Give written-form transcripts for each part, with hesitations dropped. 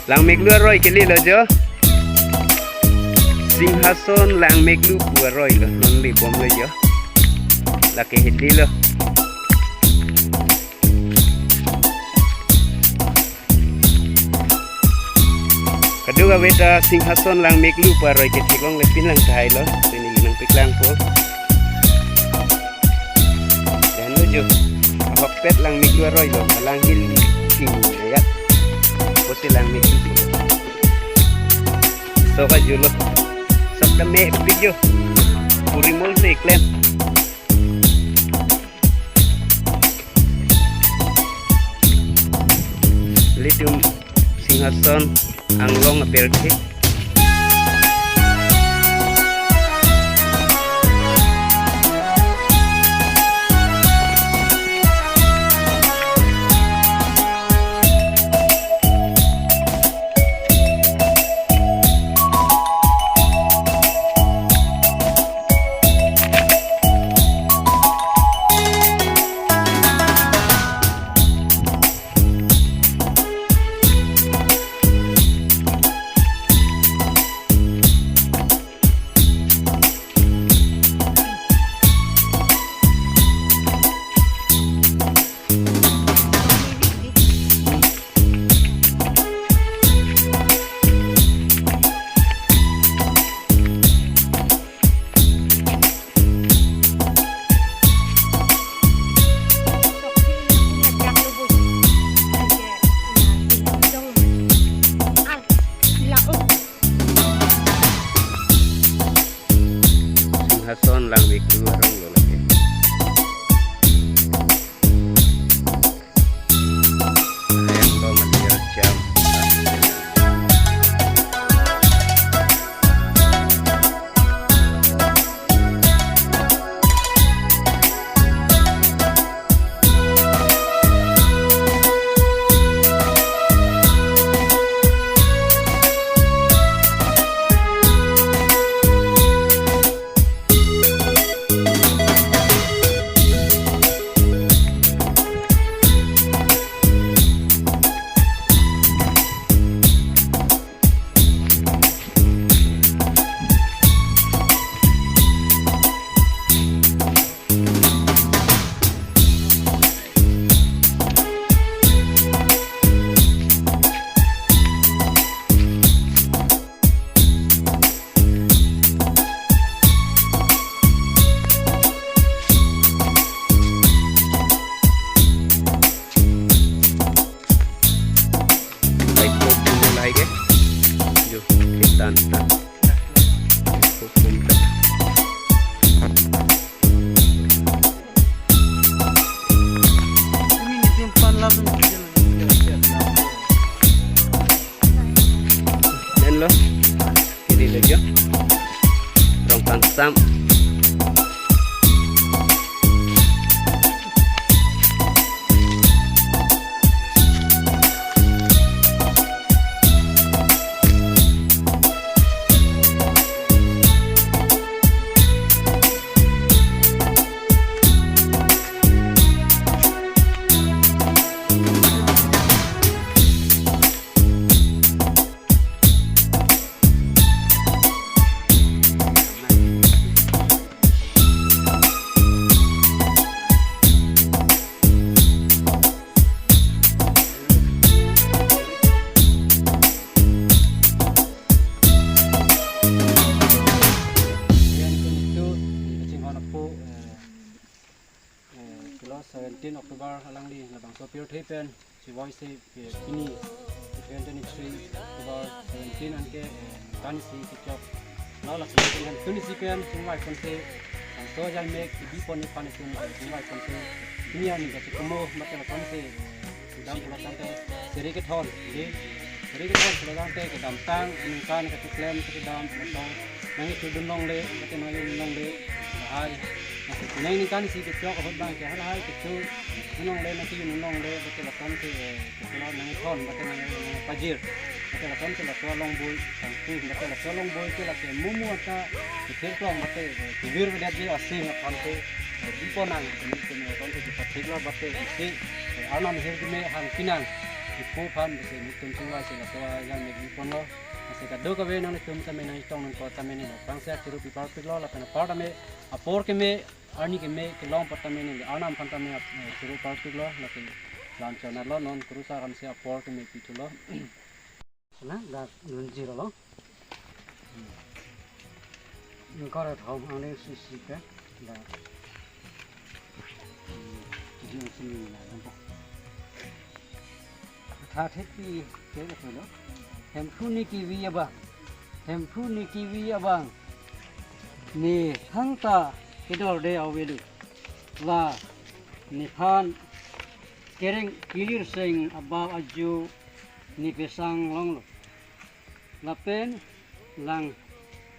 Langmeklu roy keli lo jo. Singhason langmeklu buat roy lo, non li bom lo jo. Laki hiti lo. Kedua beta singhason langmeklu buat roy keti long lepin lang kahai lo. Ini nang piklang po. Dan lo jo. Awak pet langmeklu roy lo, langhil sing ya. Silang meklu so ka julo sab da me video puri mol se klem litum singhason anglong aperti Singhason langmeklu rong lo lagi. Ayam lo mendir jam. Dan lo, ini lagi, rong pangsam. Oktober halang di labang sopir tepen si voice ini 23 Oktober 17 anke tanisi kicok nó là sự kiện tuần này kiện chúng ngoài con xe số dài mấy cái bí con này con này chúng ngoài con xe ini yang kita cuma macam con xe dalam kalau sampai seri ke thon jadi seri ke thon kalau sampai ke dalam tang kan ke klaim ke dalam tang nanti tu dunong le macam mana dunong le hai này ni kan si ke chok ke bang ke hai ke tu dunong le nanti dunong le betul lah con xe kalau nanti thon macam mana pajir betul lah con xe lah tua long boy tang tu betul lah tua long boy tu lah ke mumu ata ke tuang betul ke vir bedat dia asing con xe di ponang ini con xe dipakai lah betul si alam hidup me hang pinang ipu pan bisa mutun semua sila tua yang me di pon lo masih kado kawe nang tum sampai nang tong nang kota me ni bang saya ciru pipar piplo lah pena pada me apor ke me arni ke me ke long pata me ni anam panta me ciru pipar piplo lah ke lancar lo non kerusa kan saya apor ke me pitu lo sana dah nunji lo ini kau ada tahu ane sisi ke dah jadi sini lah nampak thà thiết gì thế là phải đó hem phu ni kiwi à bang hem phu ni kiwi à bang ni hang ta cái đồ đây ao về được là ni phan kering kilir sing abang aju ni pesang long lo là pen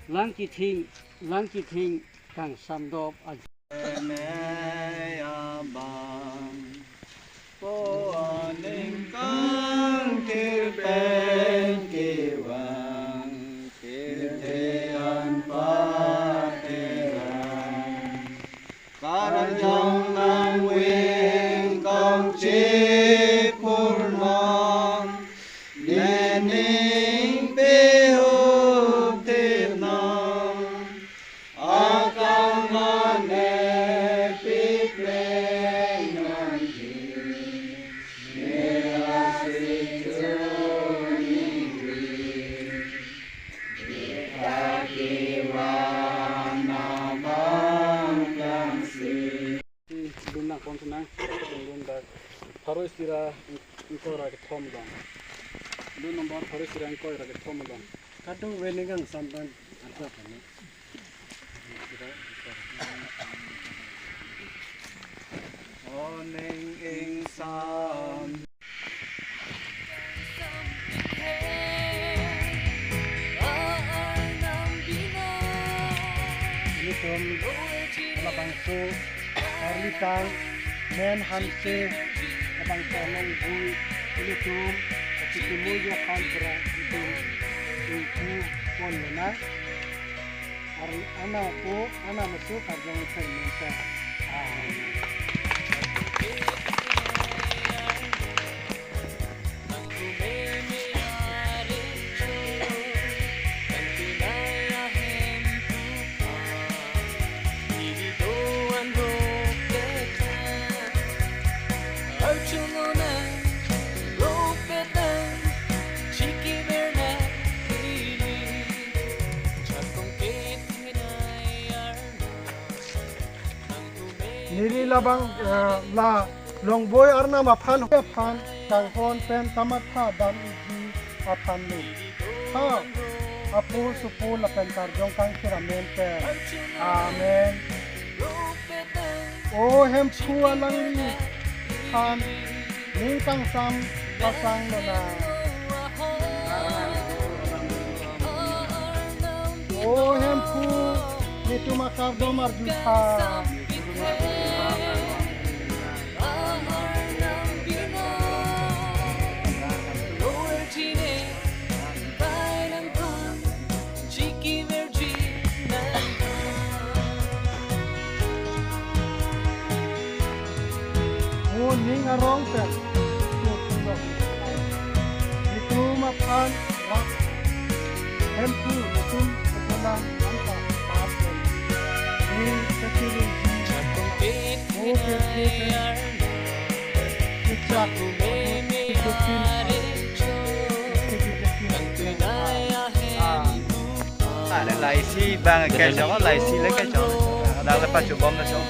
lang ki thing kang sam dop aju Harus istirahat engkau rakyat thom dong. Dulu nombor harus istirahat engkau rakyat thom dong. Kadang weningan sampai apa ni? Oning insan. Ini tum lapang su, arlitan. Men Hanse abang tolong bui ini tum tapi temu je kan berat itu pun mana anak masuk kajang terminta Nili labang la longboy arna maphan kang hon pen tamat ha dam iji aphan lu ha apu supu la pen tarjong kang kiramen pen amen o hem chua lang li han ning kang sam pasang lo na o hem pu nitu makar domar juta ning arong pen itu makan rak hempu itu sekolah anta pasen ini sekiri oke sejak ada laisi bang cái chó laisi lấy cái chó đang là bắt chụp bom nó chó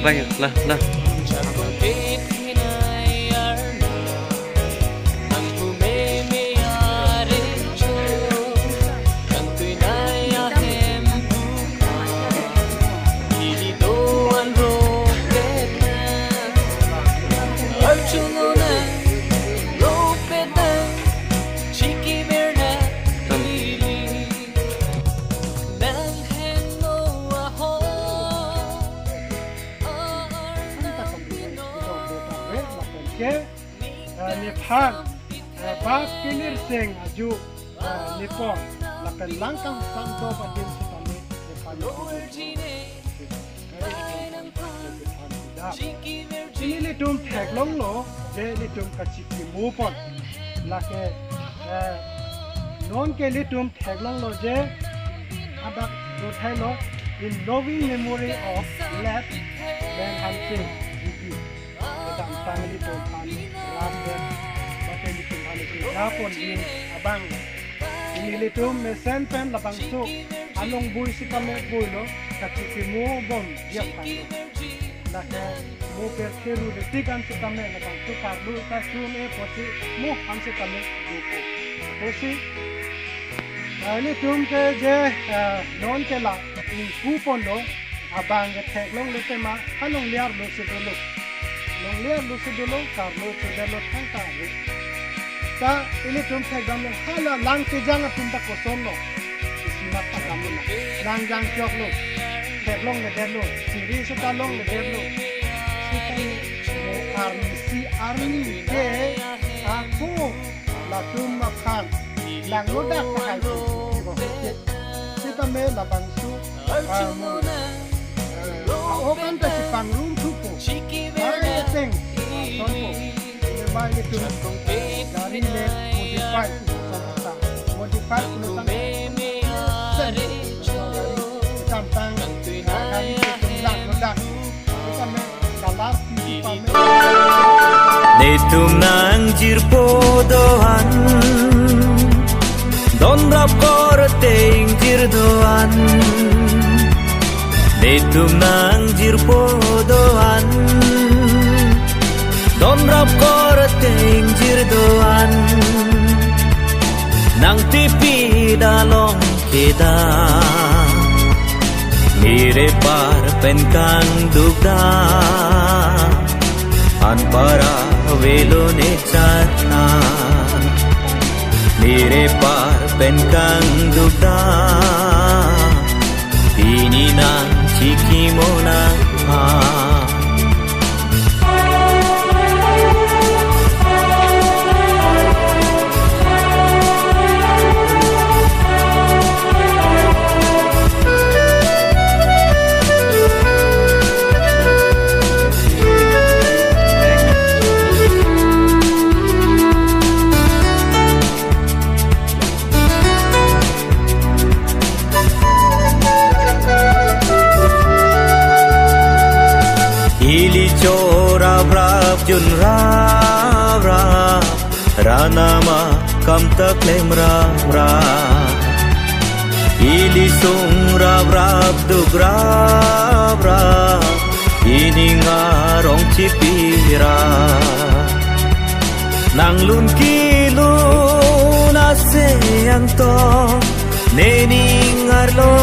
baik lah. Nepal bab kilir seng aju Nepal lakan langkang santo padin setane Nepal ini litum teglong lo je litum kachiki mupon lake non ke litum teglong lo je adak rothai lo in loving memory of late then Hanse GB dalam tangli tuan ramde pakai litum hanse lapon in abang ini litum mesen pen labang su along bui sikame bui lo kachiki mu bom dia pano lake mu perkeru detikan sikame labang su karlu kasune posi mu Hanse kame duko posi ini tum ke je non ke la in kupon lo abang ke tek long le tema hanong liar lo sedolo long liar lo sedolo karlo sedolo tangka lo ta ini tum tek dam lo hala lang ke jang tum ta koson lo isimat ta dam lo lang jang kyok lo tek long le delo siri seta long le delo si army ke aku la tum makan lang lo dak ta hai ko kita me la bangsu okan ta si pangrum tupo ay teng sonpo le bai le tu gari le modify no tang tang gari dak lo dak kita me kalas si pame Netum nang jirpodohan Don rap korteng jirdoan Netum nang jirpodoan Don rap korteng jirdoan Nang tipi dalong kita Nire par penkang dugda Anpara velone chatna Nire par penkang dugda Ini nang chiki mona Ili chora brap jun ra ranama kam taklem ra Ili sung brap dug ra ini ngarong cipira nang lun kilu na seyang to nening arlo